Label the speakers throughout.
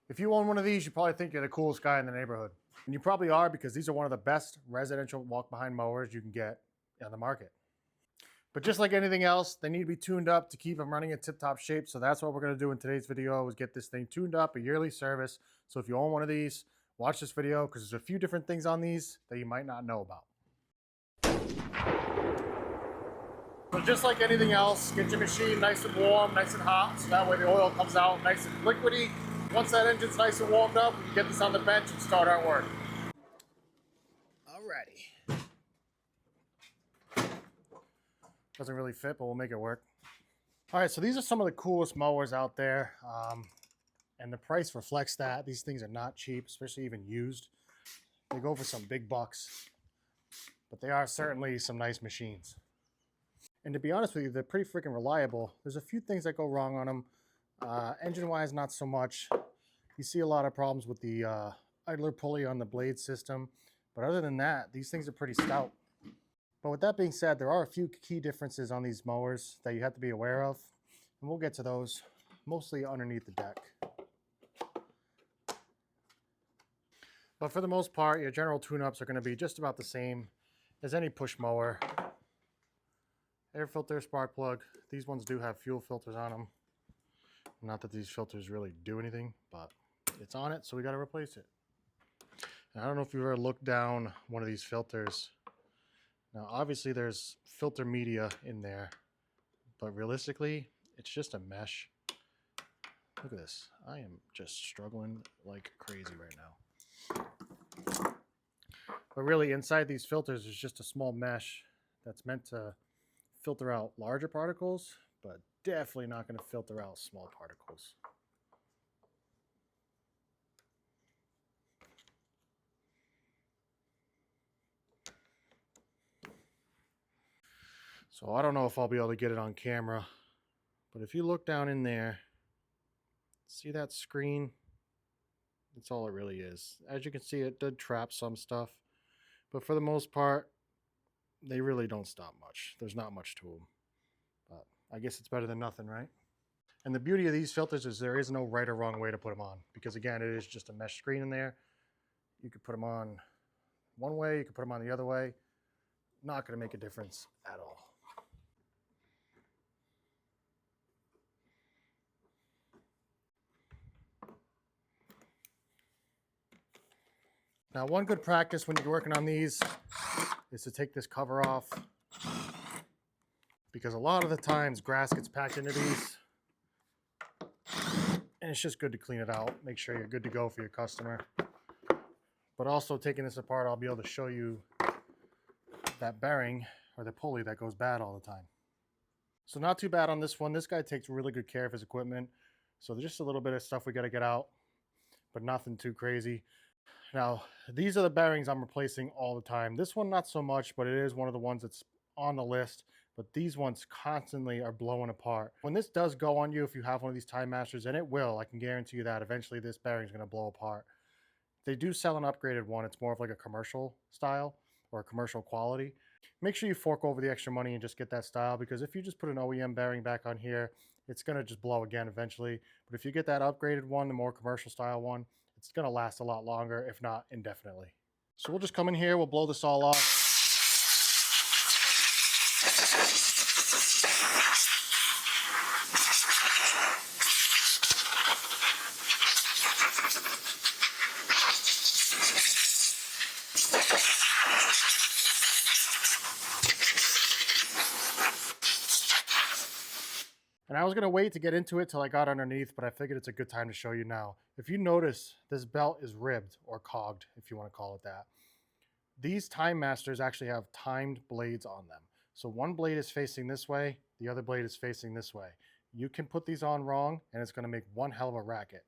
Speaker 1: If you own one of these, you probably think you're the coolest guy in the neighborhood. And you probably are, because these are one of the best residential walk-behind mowers you can get on the market. But just like anything else, they need to be tuned up to keep them running in tip-top shape. So that's what we're going to do in today's video, is get this thing tuned up, a yearly service. So if you own one of these, watch this video, because there's a few different things on these that you might not know about. So just like anything else, get your machine nice and warm, nice and hot, so that way the oil comes out nice and liquidy. Once that engine's nice and warmed up, we can get this on the bench and start our work. Alrighty. Doesn't really fit, but we'll make it work. All right, so these are some of the coolest mowers out there, and the price reflects that. These things are not cheap, especially even used. They go for some big bucks, but they are certainly some nice machines. And to be honest with you, they're pretty freaking reliable. There's a few things that go wrong on them. Engine-wise, not so much. You see a lot of problems with the idler pulley on the blade system. But other than that, these things are pretty stout. But with that being said, there are a few key differences on these mowers that you have to be aware of. And we'll get to those, mostly underneath the deck. But for the most part, your general tune-ups are going to be just about the same as any push mower. Air filter, spark plug. These ones do have fuel filters on them. Not that these filters really do anything, but it's on it, so we got to replace it. And I don't know if you've ever looked down one of these filters. Now, obviously, there's filter media in there, but realistically, it's just a mesh. Look at this. I am just struggling like crazy right now. But really, inside these filters is just a small mesh that's meant to filter out larger particles, but definitely not going to filter out small particles. So I don't know if I'll be able to get it on camera, but if you look down in there, see that screen? That's all it really is. As you can see, it did trap some stuff, but for the most part, they really don't stop much. There's not much to them, but I guess it's better than nothing, right? And the beauty of these filters is there is no right or wrong way to put them on, because again, it is just a mesh screen in there. You could put them on one way, you could put them on the other way. Not going to make a difference at all. Now, one good practice when you're working on these is to take this cover off, because a lot of the times grass gets packed into these, and it's just good to clean it out. Make sure you're good to go for your customer. But also, taking this apart, I'll be able to show you that bearing or the pulley that goes bad all the time. So not too bad on this one. This guy takes really good care of his equipment. So there's just a little bit of stuff we got to get out, but nothing too crazy. Now, these are the bearings I'm replacing all the time. This one, not so much, but it is one of the ones that's on the list. But these ones constantly are blowing apart. When this does go on you, if you have one of these Timemasters, and it will, I can guarantee you that eventually this bearing is going to blow apart. They do sell an upgraded one. It's more of like a commercial style or a commercial quality. Make sure you fork over the extra money and just get that style, because if you just put an OEM bearing back on here, it's going to just blow again eventually. But if you get that upgraded one, the more commercial style one, it's going to last a lot longer, if not indefinitely. So we'll just come in here, we'll blow this all off. And I was going to wait to get into it till I got underneath, but I figured it's a good time to show you now. If you notice, this belt is ribbed or cogged, if you want to call it that. These Timemasters actually have timed blades on them. So one blade is facing this way, the other blade is facing this way. You can put these on wrong, and it's going to make one hell of a racket.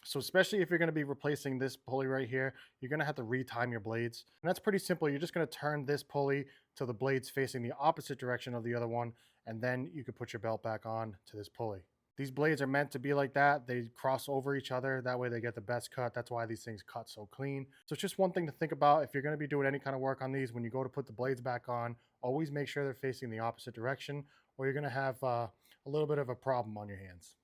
Speaker 1: So especially if you're going to be replacing this pulley right here, you're going to have to retime your blades. And that's pretty simple. You're just going to turn this pulley till the blade's facing the opposite direction of the other one, and then you can put your belt back on to this pulley. These blades are meant to be like that. They cross over each other. That way they get the best cut. That's why these things cut so clean. So it's just one thing to think about. If you're going to be doing any kind of work on these, when you go to put the blades back on, always make sure they're facing the opposite direction, or you're going to have a little bit of a problem on your hands.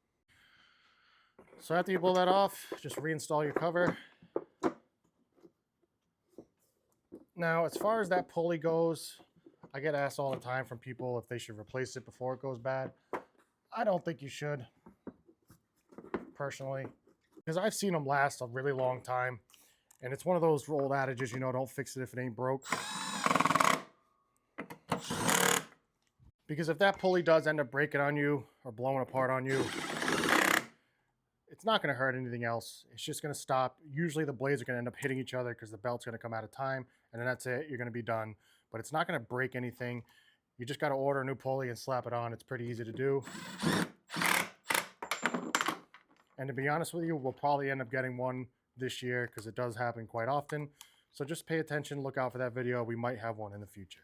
Speaker 1: So after you pull that off, just reinstall your cover. Now, as far as that pulley goes, I get asked all the time from people if they should replace it before it goes bad. I don't think you should, personally, because I've seen them last a really long time. And it's one of those old adages, you know, don't fix it if it ain't broke. Because if that pulley does end up breaking on you or blowing apart on you, it's not going to hurt anything else. It's just going to stop. Usually the blades are going to end up hitting each other because the belt's going to come out of time, and then that's it. You're going to be done. But it's not going to break anything. You just got to order a new pulley and slap it on. It's pretty easy to do. And to be honest with you, we'll probably end up getting one this year because it does happen quite often. So just pay attention, look out for that video. We might have one in the future.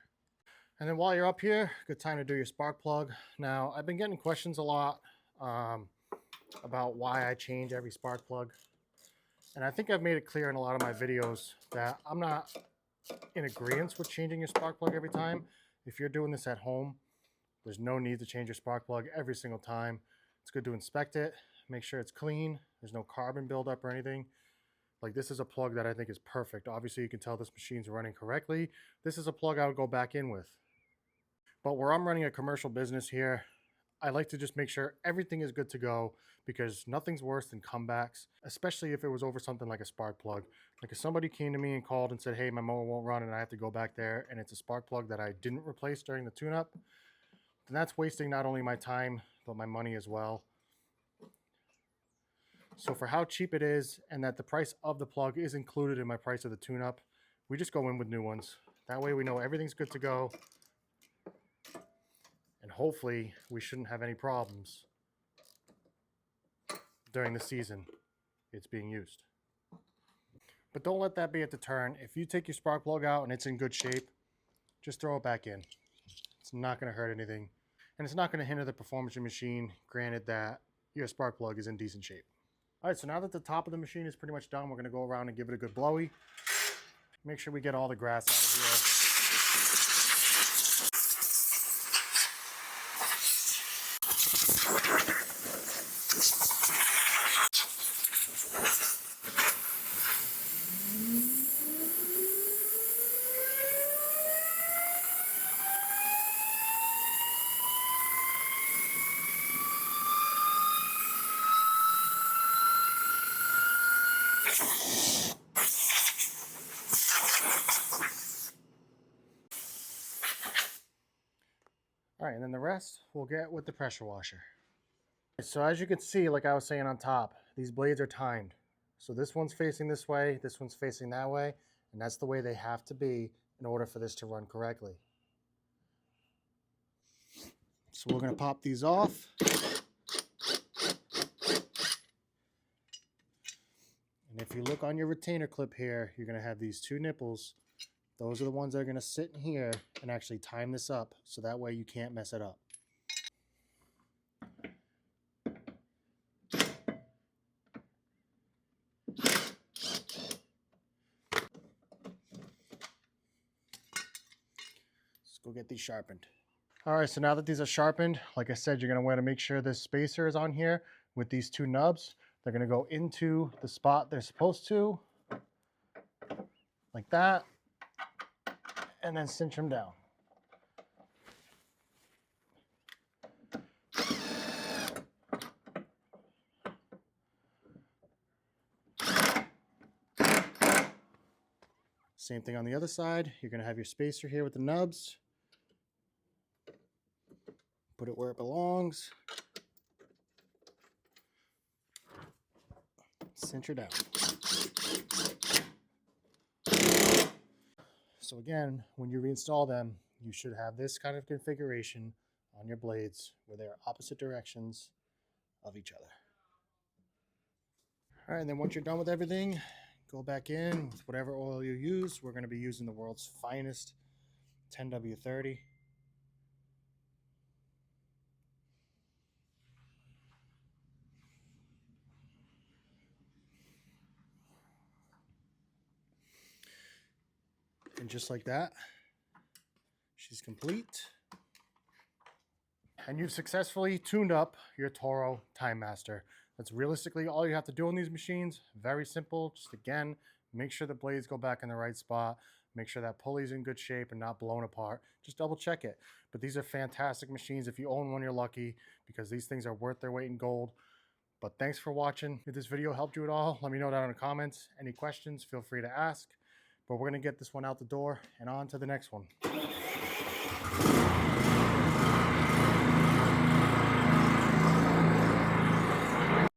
Speaker 1: And then while you're up here, good time to do your spark plug. Now, I've been getting questions a lot about why I change every spark plug. And I think I've made it clear in a lot of my videos that I'm not in agreement with changing your spark plug every time. If you're doing this at home, there's no need to change your spark plug every single time. It's good to inspect it, make sure it's clean, there's no carbon buildup or anything. Like, this is a plug that I think is perfect. Obviously, you can tell this machine's running correctly. This is a plug I would go back in with. But where I'm running a commercial business here, I like to just make sure everything is good to go, because nothing's worse than comebacks, especially if it was over something like a spark plug. Like if somebody came to me and called and said, hey, my mower won't run and I have to go back there and it's a spark plug that I didn't replace during the tune-up, then that's wasting not only my time, but my money as well. So for how cheap it is and that the price of the plug is included in my price of the tune-up, we just go in with new ones. That way we know everything's good to go. And hopefully we shouldn't have any problems during the season it's being used. But don't let that be a deterrent. If you take your spark plug out and it's in good shape, just throw it back in. It's not going to hurt anything. And it's not going to hinder the performance of your machine, granted that your spark plug is in decent shape. All right, so now that the top of the machine is pretty much done, we're going to go around and give it a good blowy. Make sure we get all the grass out of here. All right, and then the rest we'll get with the pressure washer. So as you can see, like I was saying on top, these blades are timed. So this one's facing this way, this one's facing that way, and that's the way they have to be in order for this to run correctly. So we're going to pop these off. And if you look on your retainer clip here, you're going to have these two nipples. Those are the ones that are going to sit in here and actually time this up, so that way you can't mess it up. Let's go get these sharpened. All right, so now that these are sharpened, like I said, you're going to want to make sure this spacer is on here with these two nubs. They're going to go into the spot they're supposed to, like that, and then cinch them down. Same thing on the other side. You're going to have your spacer here with the nubs. Put it where it belongs. Cinch her down. So again, when you reinstall them, you should have this kind of configuration on your blades where they're opposite directions of each other. All right, and then once you're done with everything, go back in with whatever oil you use. We're going to be using the world's finest 10W30. And just like that, she's complete. And you've successfully tuned up your Toro Timemaster. That's realistically all you have to do on these machines. Very simple. Just again, make sure the blades go back in the right spot. Make sure that pulley's in good shape and not blown apart. Just double check it. But these are fantastic machines. If you own one, you're lucky, because these things are worth their weight in gold. But thanks for watching. If this video helped you at all, let me know down in the comments. Any questions, feel free to ask. But we're going to get this one out the door and on to the next one.